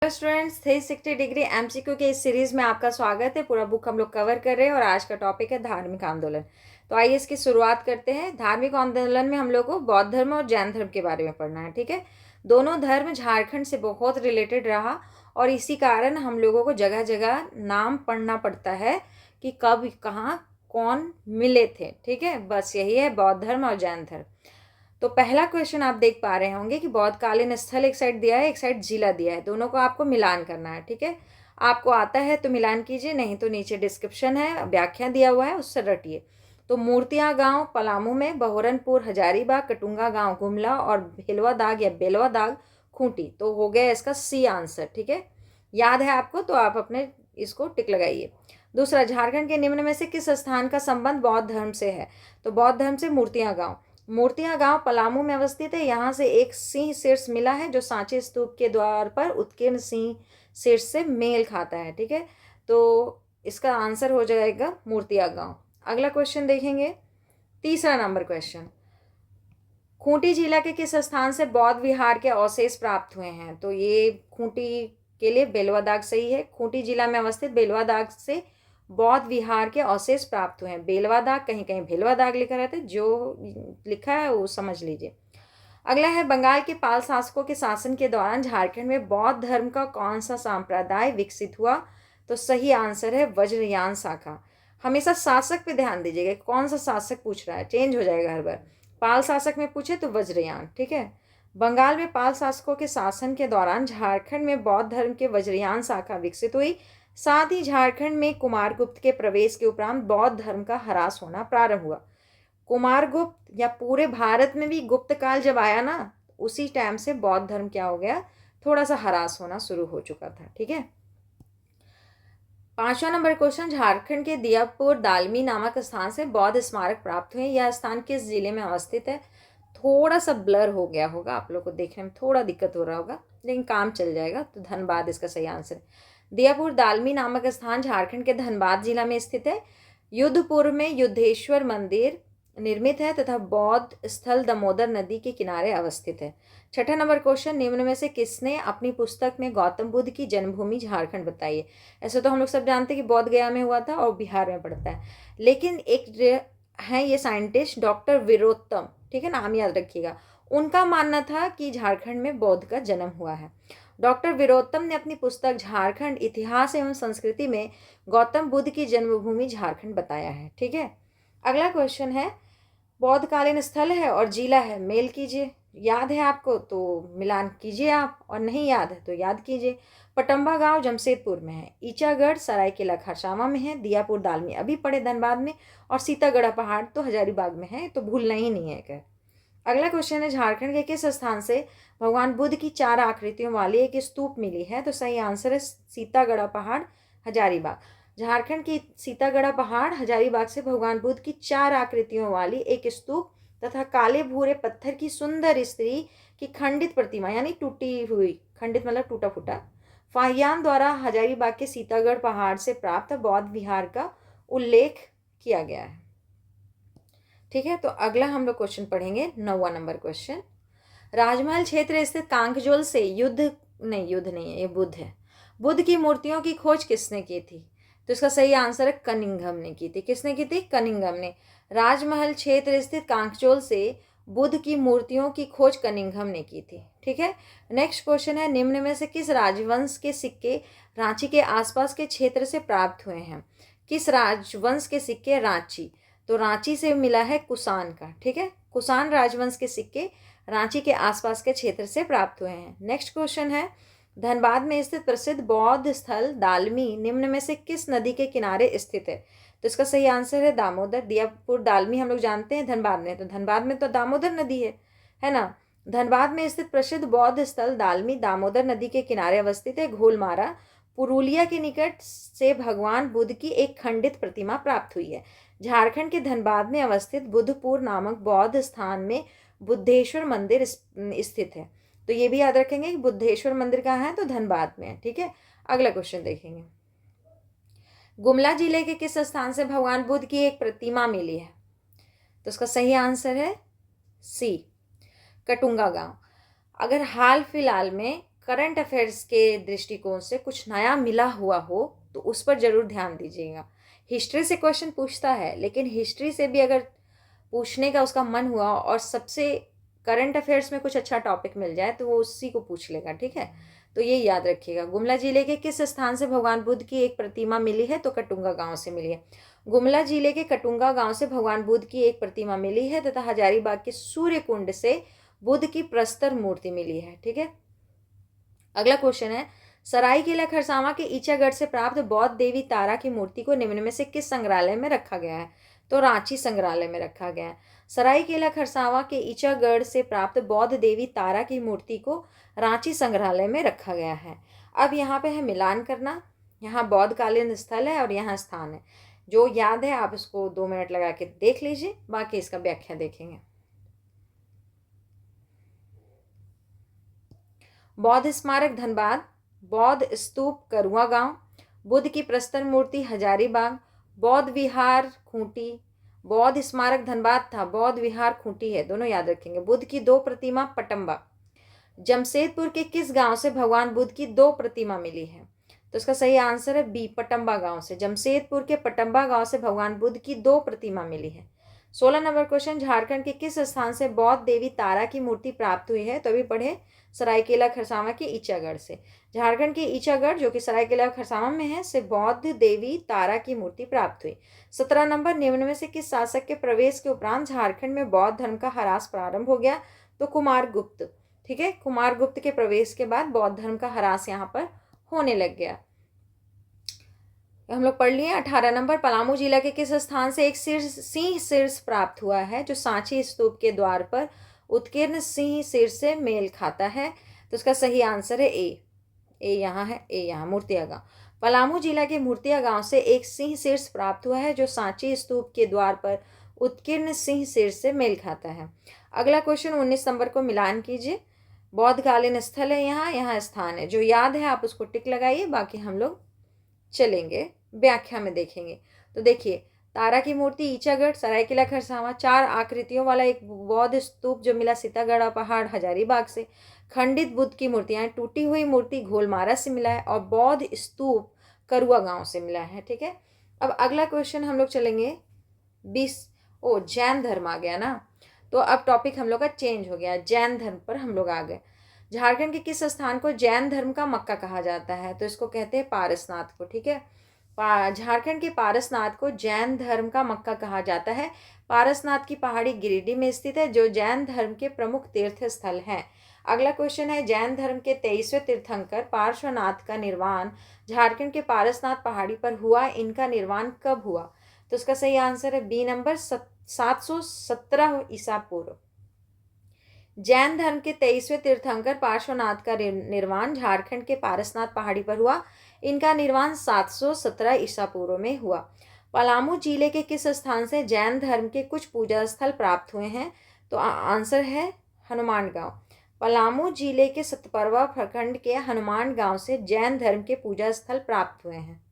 Students, 360 degree MCQ के इस series में आपका स्वागत है। पूरा बुक हम लोग कवर कर रहे हैं और आज का टॉपिक है धार्मिक आंदोलन। तो आइए इसकी शुरुआत करते हैं। धार्मिक आंदोलन में हम लोग को बौद्ध धर्म और जैन धर्म के बारे में पढ़ना है, ठीक है। दोनों धर्म झारखंड से बहुत रिलेटेड रहा और इसी कारण हम लोगों को जगह जगह नाम पढ़ना पड़ता है कि कब कहाँ कौन मिले थे, ठीक है। बस यही है बौद्ध धर्म और जैन धर्म। तो पहला क्वेश्चन आप देख पा रहे होंगे कि बौद्ध कालीन स्थल एक साइड दिया है, एक साइड जिला दिया है। दोनों को आपको मिलान करना है, ठीक है। आपको आता है तो मिलान कीजिए, नहीं तो नीचे डिस्क्रिप्शन है, व्याख्या दिया हुआ है, उससे रटिए। तो मूर्तियाँ गांव पलामू में, बहोरनपुर हजारीबाग, कटुंगा गांव गुमला और भेलवा दाग या बेलवा दाग खूंटी। तो हो गया इसका सी आंसर, ठीक है। याद है आपको तो आप अपने इसको टिक लगाइए। दूसरा, झारखंड के निम्न में से किस स्थान का संबंध बौद्ध धर्म से है? तो बौद्ध धर्म से मूर्तियाँ गांव। मूर्तियाँ गांव पलामू में अवस्थित है। यहाँ से एक सिंह शीर्ष मिला है जो सांची स्तूप के द्वार पर उत्कीर्ण सिंह शीर्ष से मेल खाता है, ठीक है। तो इसका आंसर हो जाएगा मूर्तियाँ गांव। अगला क्वेश्चन देखेंगे, तीसरा नंबर क्वेश्चन। खूंटी जिला के किस स्थान से बौद्ध विहार के अवशेष प्राप्त हुए हैं? तो ये खूंटी के लिए बेलवा दाग सही है। खूंटी जिला में अवस्थित बेलवा दाग से बौद्ध विहार के अवशेष प्राप्त हुए हैं। बेलवा दाग, कहीं कहीं भेलवा दाग लिखा रहता है, जो लिखा है वो समझ लीजिए। अगला है, बंगाल के पाल शासकों के शासन के दौरान झारखंड में बौद्ध धर्म का कौन सा संप्रदाय विकसित हुआ? तो सही आंसर है वज्रयान शाखा। हमेशा शासक पे ध्यान दीजिएगा, कौन सा शासक पूछ रहा है, चेंज हो जाएगा हर बार। पाल शासक में पूछे तो वज्रयान, ठीक है। बंगाल में पाल शासकों के शासन के दौरान झारखंड में बौद्ध धर्म के वज्रयान शाखा विकसित हुई। साथ ही झारखंड में कुमारगुप्त के प्रवेश के उपरांत बौद्ध धर्म का ह्रास होना प्रारंभ हुआ। कुमारगुप्त या पूरे भारत में भी गुप्त काल जब आया ना, उसी टाइम से बौद्ध धर्म क्या हो गया, थोड़ा सा ह्रास होना शुरू हो चुका था, ठीक है। पांचवा नंबर क्वेश्चन, झारखंड के दियापुर दालमी नामक स्थान से बौद्ध स्मारक प्राप्त हुए। यह स्थान किस जिले में अवस्थित है? थोड़ा सा ब्लर हो गया होगा, आप लोग को देखने में थोड़ा दिक्कत हो रहा होगा, लेकिन काम चल जाएगा। तो धनबाद इसका सही आंसर है। दियापुर दालमी नामक स्थान झारखंड के धनबाद जिला में स्थित है। युद्धपुर में युद्धेश्वर मंदिर निर्मित है तथा बौद्ध स्थल दामोदर नदी के किनारे अवस्थित है। छठा नंबर क्वेश्चन, निम्न में से किसने अपनी पुस्तक में गौतम बुद्ध की जन्मभूमि झारखंड बताई है? ऐसे तो हम लोग सब जानते हैं कि बौद्ध गया में हुआ था और बिहार में पड़ता है, लेकिन एक है ये साइंटिस्ट डॉक्टर वीरोत्तम, ठीक है, नाम याद रखिएगा। उनका मानना था कि झारखंड में बौद्ध का जन्म हुआ है। डॉक्टर वीरोत्तम ने अपनी पुस्तक झारखंड इतिहास एवं संस्कृति में गौतम बुद्ध की जन्मभूमि झारखंड बताया है, ठीक है। अगला क्वेश्चन है, बौद्ध कालीन स्थल है और जिला है, मेल कीजिए। याद है आपको तो मिलान कीजिए आप, और नहीं याद है तो याद कीजिए। पटम्बा गांव जमशेदपुर में है, ईचागढ़ सरायकेला खरसावां में है, दियापुर दालमी अभी पड़े धनबाद में, और सीतागढ़ पहाड़ तो हजारीबाग में है, तो भूलना ही नहीं है क्या। अगला क्वेश्चन है, झारखंड के किस स्थान से भगवान बुद्ध की 4 आकृतियों वाली एक स्तूप मिली है? तो सही आंसर है सीतागढ़ पहाड़ हजारीबाग। झारखंड की सीतागढ़ पहाड़ हजारीबाग से भगवान बुद्ध की 4 आकृतियों वाली एक स्तूप तथा काले भूरे पत्थर की सुंदर स्त्री की खंडित प्रतिमा, यानी टूटी हुई, खंडित मतलब टूटा फूटा, फाहियान द्वारा हजारीबाग के सीतागढ़ पहाड़ से प्राप्त बौद्ध विहार का उल्लेख किया गया है, ठीक है। तो अगला हम लोग क्वेश्चन पढ़ेंगे, 9वां नंबर क्वेश्चन। राजमहल क्षेत्र स्थित कांकजोल से युद्ध नहीं है, ये बुद्ध है। बुद्ध की मूर्तियों की खोज किसने की थी? तो इसका सही आंसर है कनिंघम ने की थी। किसने की थी? कनिंघम ने। राजमहल क्षेत्र स्थित कांकजोल से बुद्ध की मूर्तियों की खोज कनिंघम ने की थी, ठीक है। नेक्स्ट क्वेश्चन है, निम्न में से किस राजवंश के सिक्के रांची के आसपास के क्षेत्र से प्राप्त हुए हैं? किस राजवंश के सिक्के? रांची, तो रांची से मिला है कुषाण का, ठीक है। कुषाण राजवंश के सिक्के रांची के आसपास के क्षेत्र से प्राप्त हुए हैं। नेक्स्ट क्वेश्चन है, धनबाद में स्थित प्रसिद्ध बौद्ध स्थल दालमी निम्न में से किस नदी के किनारे स्थित है? तो इसका सही आंसर है दामोदर। दियापुर दालमी हम लोग जानते हैं धनबाद में, तो धनबाद में तो दामोदर नदी है ना। धनबाद में स्थित प्रसिद्ध बौद्ध स्थल दालमी दामोदर नदी के किनारे अवस्थित है। घोलमारा पुरुलिया के निकट से भगवान बुद्ध की एक खंडित प्रतिमा प्राप्त हुई है। झारखंड के धनबाद में अवस्थित बुद्धपुर नामक बौद्ध स्थान में बुद्धेश्वर मंदिर स्थित है। तो ये भी याद रखेंगे कि बुद्धेश्वर मंदिर कहाँ है? तो धनबाद में है, ठीक है। अगला क्वेश्चन देखेंगे, गुमला जिले के किस स्थान से भगवान बुद्ध की एक प्रतिमा मिली है? तो इसका सही आंसर है सी, कटुंगा गांव। अगर हाल फिलहाल में करंट अफेयर्स के दृष्टिकोण से कुछ नया मिला हुआ हो तो उस पर ज़रूर ध्यान दीजिएगा। हिस्ट्री से क्वेश्चन पूछता है, लेकिन हिस्ट्री से भी अगर पूछने का उसका मन हुआ और सबसे करंट अफेयर्स में कुछ अच्छा टॉपिक मिल जाए तो वो उसी को पूछ लेगा, ठीक है। तो ये याद रखिएगा। गुमला जिले के किस स्थान से भगवान बुद्ध की एक प्रतिमा मिली है? तो कटुंगा गांव से मिली है। गुमला जिले के कटुंगा गांव से भगवान बुद्ध की एक प्रतिमा मिली है तथा हजारीबाग के सूर्य कुंड से बुद्ध की प्रस्तर मूर्ति मिली है, ठीक है। अगला क्वेश्चन है, सरायकेला खरसावां के ईचागढ़ से प्राप्त बौद्ध देवी तारा की मूर्ति को निम्न में से किस संग्रहालय में रखा गया है? तो रांची संग्रहालय में रखा गया है। सरायकेला खरसावां के ईचागढ़ से प्राप्त बौद्ध देवी तारा की मूर्ति को रांची संग्रहालय में रखा गया है। अब यहाँ पे है मिलान करना। यहाँ बौद्धकालीन स्थल है और यहाँ स्थान है। जो याद है आप इसको 2 मिनट लगा के देख लीजिए, बाकी इसका व्याख्या देखेंगे। बौद्ध स्मारक धनबाद, बौद्ध स्तूप करुआ गांव, बुद्ध की प्रस्तर मूर्ति हजारीबाग, बौद्ध विहार खूंटी। बौद्ध स्मारक धनबाद था, बौद्ध विहार खूंटी है, दोनों याद रखेंगे। बुद्ध की 2 प्रतिमा पटम्बा। जमशेदपुर के किस गांव से भगवान बुद्ध की 2 प्रतिमा मिली है? तो इसका सही आंसर है बी, पटम्बा गांव से। जमशेदपुर के पटम्बा गांव से भगवान बुद्ध की 2 प्रतिमा मिली है। 16 नंबर क्वेश्चन, झारखंड के किस स्थान से बौद्ध देवी तारा की मूर्ति प्राप्त हुई है? तो अभी पढ़े सरायकेला खरसावां के ईचागढ़ से। झारखंड के ईचागढ़ जो कि सरायकेला खरसावां में है से बौद्ध देवी तारा की मूर्ति प्राप्त हुई। 17 नंबर, निम्न में से किस शासक के प्रवेश के उपरांत झारखंड में बौद्ध धर्म का ह्रास प्रारंभ हो गया? तो कुमारगुप्त, ठीक है। कुमारगुप्त के प्रवेश के बाद बौद्ध धर्म का ह्रास यहाँ पर होने लग गया। हम लोग पढ़ लिए। 18 नंबर, पलामू जिला के किस स्थान से एक सिंह शीर्ष प्राप्त हुआ है जो सांची स्तूप के द्वार पर उत्कीर्ण सिंह शीर्ष से मेल खाता है? तो उसका सही आंसर है ए। यहाँ है, ए यहाँ मूर्तिया गांव। पलामू जिला के मूर्तिया गांव से एक सिंह शीर्ष प्राप्त हुआ है जो सांची स्तूप के द्वार पर उत्कीर्ण सिंह शीर्ष से मेल खाता है। अगला क्वेश्चन 19 नंबर को मिलान कीजिए। बौद्धकालीन स्थल है, यहाँ स्थान है। जो याद है आप उसको टिक लगाइए, बाकी हम लोग चलेंगे व्याख्या में देखेंगे। तो देखिए, तारा की मूर्ति ईचागढ़, सरायकेला खरसावां। 4 आकृतियों वाला एक बौद्ध स्तूप जो मिला सीतागढ़ पहाड़ हजारीबाग से। खंडित बुद्ध की मूर्तियां, टूटी हुई मूर्ति घोलमारा से मिला है और बौद्ध स्तूप करुआ गांव से मिला है, ठीक है। अब अगला क्वेश्चन हम लोग चलेंगे 20। जैन धर्म आ गया ना, तो अब टॉपिक हम लोग का चेंज हो गया, जैन धर्म पर हम लोग आ गए। झारखंड के किस स्थान को जैन धर्म का मक्का कहा जाता है? तो इसको कहते हैं पारसनाथ को, ठीक है। झारखंड के पारसनाथ को जैन धर्म का मक्का कहा जाता है। पारसनाथ की पहाड़ी गिरिडीह में स्थित है जो जैन धर्म के प्रमुख तीर्थ स्थल हैं। अगला क्वेश्चन है, जैन धर्म के 23वें तीर्थंकर पार्श्वनाथ का निर्वाण झारखंड के पारसनाथ पहाड़ी पर हुआ। इनका निर्वाण कब हुआ? तो इसका सही आंसर है बी नंबर, 717 ईसा पूर्व। जैन धर्म के 23वें तीर्थंकर पार्श्वनाथ का निर्वाण झारखंड के पारसनाथ पहाड़ी पर हुआ। इनका निर्वाण 717 ईसा पूर्व में हुआ। पलामू जिले के किस स्थान से जैन धर्म के कुछ पूजा स्थल प्राप्त हुए हैं? तो आंसर है हनुमान गांव। पलामू जिले के सतपरवा प्रखंड के हनुमान गांव से जैन धर्म के पूजा स्थल प्राप्त हुए हैं।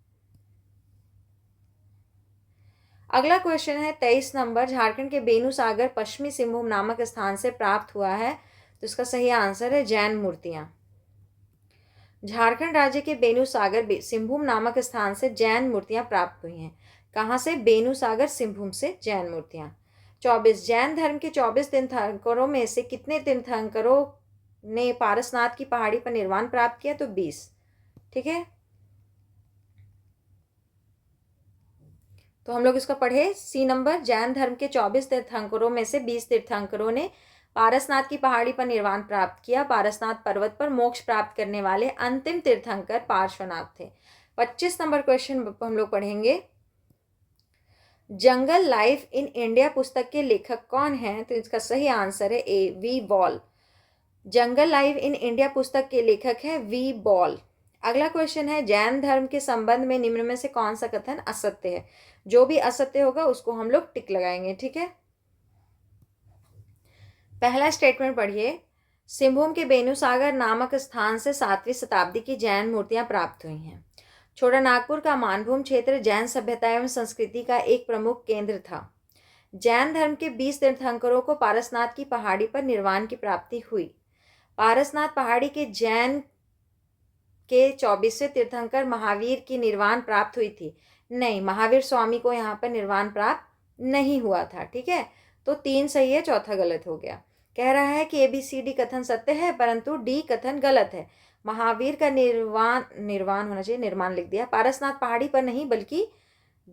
अगला क्वेश्चन है 23 नंबर, झारखंड के बेनूसागर पश्चिमी सिंहभूम नामक स्थान से प्राप्त हुआ है। तो इसका सही आंसर है जैन मूर्तियां। झारखंड राज्य के बेनूसागर सिंहभूम नामक स्थान से जैन मूर्तियां प्राप्त हुई हैं। कहाँ से? बेनूसागर सिंहभूम से जैन मूर्तियां। 24, जैन धर्म के 24 तीर्थंकरों में से कितने तीर्थंकरों ने पारसनाथ की पहाड़ी पर निर्वाण प्राप्त किया? तो 20, ठीक है। तो हम लोग इसका पढ़े। सी नंबर, जैन धर्म के 24 तीर्थंकरों में से 20 तीर्थंकरों ने पारसनाथ की पहाड़ी पर निर्वाण प्राप्त किया। पारसनाथ पर्वत पर मोक्ष प्राप्त करने वाले अंतिम तीर्थंकर पार्श्वनाथ थे। 25 नंबर क्वेश्चन हम लोग पढ़ेंगे। जंगल लाइफ इन इंडिया पुस्तक के लेखक कौन हैं? तो इसका सही आंसर है A, V Ball. Jungle life in India पुस्तक के लेखक है वी बॉल। अगला क्वेश्चन है, जैन धर्म के संबंध में निम्न में से कौन सा कथन असत्य है? जो भी असत्य होगा उसको हम लोग टिक लगाएंगे, ठीक है। पहला स्टेटमेंट पढ़िए। सिंहभूम के बेनूसागर नामक स्थान से 7वीं शताब्दी की जैन मूर्तियां प्राप्त हुई हैं। छोटा नागपुर का मानभूम क्षेत्र जैन सभ्यता एवं संस्कृति का एक प्रमुख केंद्र था। जैन धर्म के 20 तीर्थंकरों को पारसनाथ की पहाड़ी पर निर्वाण की प्राप्ति हुई। पारसनाथ पहाड़ी के जैन के 24वें तीर्थंकर महावीर की निर्वाण प्राप्त हुई थी? नहीं, महावीर स्वामी को यहाँ पर निर्वाण प्राप्त नहीं हुआ था। ठीक है, तो 3 सही है, चौथा गलत हो गया। कह रहा है कि ABCD कथन सत्य है परंतु D कथन गलत है। महावीर का निर्वाण होना चाहिए, निर्माण लिख दिया। पारसनाथ पहाड़ी पर नहीं बल्कि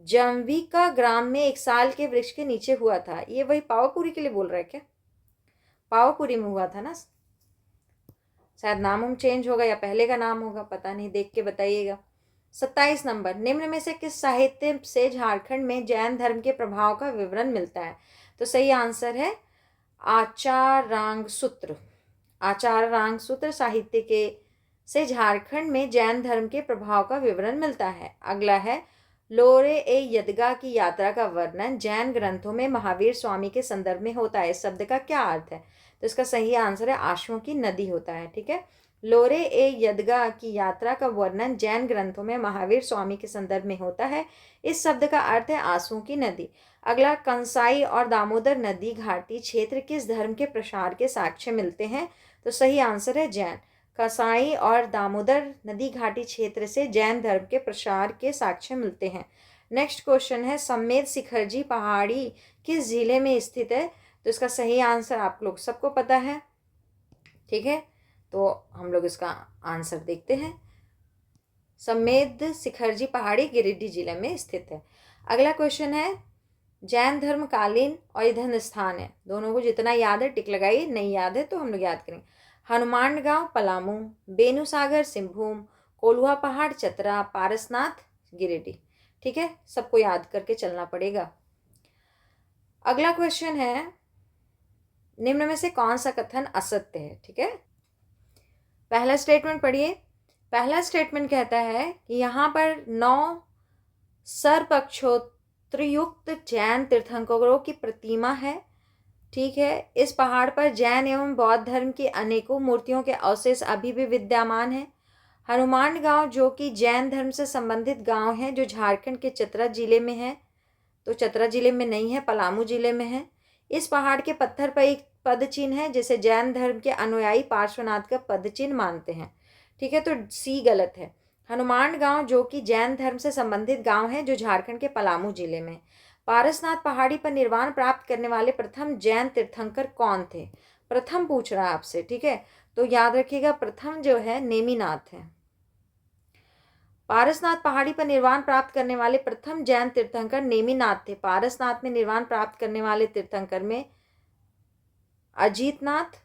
जम्बिका ग्राम में 1 साल के वृक्ष के नीचे हुआ था। ये वही पावापुरी के लिए बोल रहा है क्या? पावापुरी में हुआ था ना, शायद नाम चेंज होगा या पहले का नाम होगा, पता नहीं, देख के बताइएगा। 27 नंबर, निम्न में से किस साहित्य से झारखंड में जैन धर्म के प्रभाव का विवरण मिलता है? तो सही आंसर है आचारांग सूत्र। आचारांग सूत्र साहित्य के से झारखंड में जैन धर्म के प्रभाव का विवरण मिलता है। अगला है, लोरे ए यदगा की यात्रा का वर्णन जैन ग्रंथों में महावीर स्वामी के संदर्भ में होता है। इस शब्द का क्या अर्थ है? तो इसका सही आंसर है आंसुओं की नदी होता है। ठीक है, लोरे ए यदगा की यात्रा का वर्णन जैन ग्रंथों में महावीर स्वामी के संदर्भ में होता है। इस शब्द का अर्थ है आंसुओं की नदी। अगला, कंसाई और दामोदर नदी घाटी क्षेत्र किस धर्म के प्रसार के साक्ष्य मिलते हैं? तो सही आंसर है जैन। कंसाई और दामोदर नदी घाटी क्षेत्र से जैन धर्म के प्रसार के साक्ष्य मिलते हैं। नेक्स्ट क्वेश्चन है, समेत शिखरजी पहाड़ी किस जिले में स्थित है? तो इसका सही आंसर आप लोग सबको पता है। ठीक है, तो हम लोग इसका आंसर देखते हैं। समेत शिखरजी पहाड़ी गिरिडीह जिले में स्थित है। अगला क्वेश्चन है, जैन धर्म कालीन और ईंधन स्थान है, दोनों को जितना याद है टिक लगाइए, नहीं याद है तो हम लोग याद करेंगे। हनुमानगांव पलामू, बेनुसागर सिंहभूम, कोल्हुआ पहाड़ चतरा, पारसनाथ गिरिडीह। ठीक है, सबको याद करके चलना पड़ेगा। अगला क्वेश्चन है, निम्न में से कौन सा कथन असत्य है? ठीक है, पहला स्टेटमेंट पढ़िए। पहला स्टेटमेंट कहता है कि यहाँ पर 9 सर्पक्षोत्रयुक्त जैन तीर्थंकरों की प्रतिमा है। ठीक है, इस पहाड़ पर जैन एवं बौद्ध धर्म की अनेकों मूर्तियों के अवशेष अभी भी विद्यमान हैं। हनुमान गांव जो कि जैन धर्म से संबंधित गांव है, जो झारखंड के चतरा जिले में है, तो चतरा जिले में नहीं है, पलामू जिले में है। इस पहाड़ के पत्थर पर एक पद चिन्ह है जिसे जैन धर्म के अनुयायी पार्श्वनाथ का पद चिन्ह मानते हैं। ठीक है, तो सी गलत है। हनुमान गांव जो कि जैन धर्म से संबंधित गांव है, जो झारखंड के पलामू जिले में। पारसनाथ पहाड़ी पर निर्वाण प्राप्त करने वाले प्रथम जैन तीर्थंकर कौन थे? प्रथम पूछ रहा है आपसे। ठीक है, तो याद रखिएगा प्रथम जो है नेमिनाथ है। पारसनाथ पहाड़ी पर निर्वाण प्राप्त करने वाले प्रथम जैन तीर्थंकर नेमिनाथ थे। पारसनाथ में निर्वाण प्राप्त करने वाले तीर्थंकर में अजीतनाथ,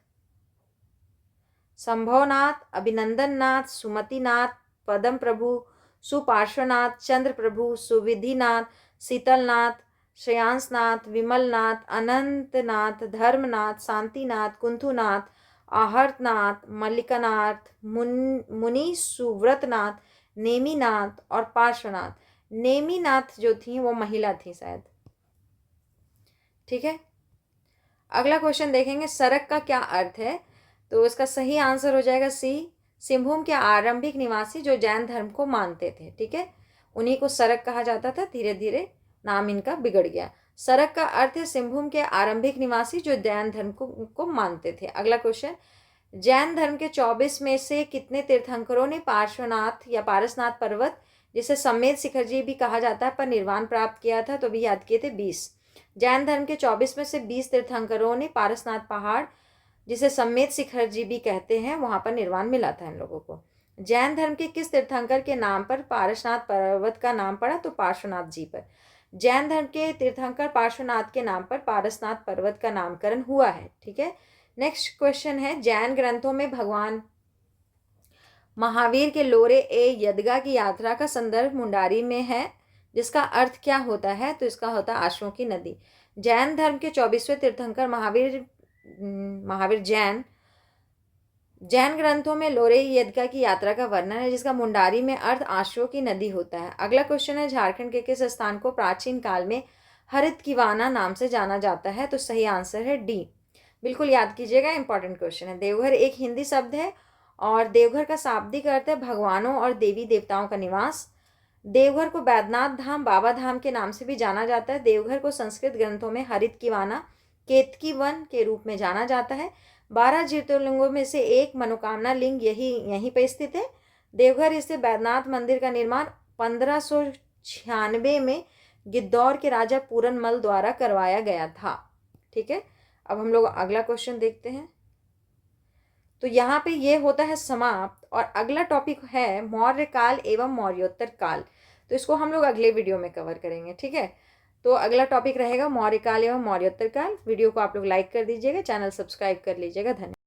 संभवनाथ, अभिनंदननाथ, सुमतिनाथ, पदम प्रभु, सुपार्श्वनाथ, चंद्र प्रभु, सुविधिनाथ, शीतलनाथ, श्रेयांसनाथ, विमलनाथ, अनंतनाथ, धर्मनाथ, शांतिनाथ, कुंथुनाथ, आहर्तनाथ, मल्लिकानाथ, मुनि सुव्रतनाथ, नेमिनाथ और पार्श्वनाथ। नेमिनाथ जो थी वो महिला थी शायद। ठीक है, अगला क्वेश्चन देखेंगे, सरक का क्या अर्थ है? तो इसका सही आंसर हो जाएगा सी, सिंहभूम के आरंभिक निवासी जो जैन धर्म को मानते थे। ठीक है, उन्हीं को सरक कहा जाता था, धीरे धीरे नाम इनका बिगड़ गया। सरक का अर्थ है सिंहभूम के आरंभिक निवासी जो जैन धर्म को मानते थे। अगला क्वेश्चन, जैन धर्म के 24 में से कितने तीर्थंकरों ने पार्श्वनाथ या पारसनाथ पर्वत, जिसे समेत शिखरजी भी कहा जाता है, पर निर्वाण प्राप्त किया था? तो भी याद किए थे 20। जैन धर्म के 24 में से 20 तीर्थंकरों ने पारसनाथ पहाड़, जिसे समेत शिखरजी भी कहते हैं, वहां पर निर्वाण मिला था इन लोगों को। जैन धर्म के किस तीर्थंकर के नाम पर पारसनाथ पर्वत का नाम पड़ा? तो पार्श्वनाथ जी पर। जैन धर्म के तीर्थंकर पार्श्वनाथ के नाम पर पारसनाथ पर्वत का नामकरण हुआ है। ठीक है, नेक्स्ट क्वेश्चन है, जैन ग्रंथों में भगवान महावीर के लोरे ए यदगा की यात्रा का संदर्भ मुंडारी में है, जिसका अर्थ क्या होता है? तो इसका होता है आंसुओं की नदी। जैन धर्म के 24वें तीर्थंकर महावीर जैन ग्रंथों में लोरे यदगा की यात्रा का वर्णन है, जिसका मुंडारी में अर्थ आंसुओं की नदी होता है। अगला क्वेश्चन है, झारखंड के किस स्थान को प्राचीन काल में हरित किवाना नाम से जाना जाता है? तो सही आंसर है डी, बिल्कुल याद कीजिएगा, इंपॉर्टेंट क्वेश्चन है। देवघर एक हिंदी शब्द है और देवघर का शाब्दिक अर्थ है भगवानों और देवी देवताओं का निवास। देवघर को बैद्यनाथ धाम, बाबा धाम के नाम से भी जाना जाता है। देवघर को संस्कृत ग्रंथों में हरित किवाना, केतकी वन के रूप में जाना जाता है। 12 ज्योतिर्लिंगों में से एक मनोकामना लिंग यहीं पर स्थित है। देवघर स्थित बैद्यनाथ मंदिर का निर्माण 1596 में गिद्धौर के राजा पूरनमल द्वारा करवाया गया था। ठीक है, अब हम लोग अगला क्वेश्चन देखते हैं। तो यहाँ पे ये होता है समाप्त, और अगला टॉपिक है मौर्य काल एवं मौर्योत्तर काल। तो इसको हम लोग अगले वीडियो में कवर करेंगे। ठीक है, तो अगला टॉपिक रहेगा मौर्य काल एवं मौर्योत्तर काल। वीडियो को आप लोग लाइक कर दीजिएगा, चैनल सब्सक्राइब कर लीजिएगा। धन्यवाद।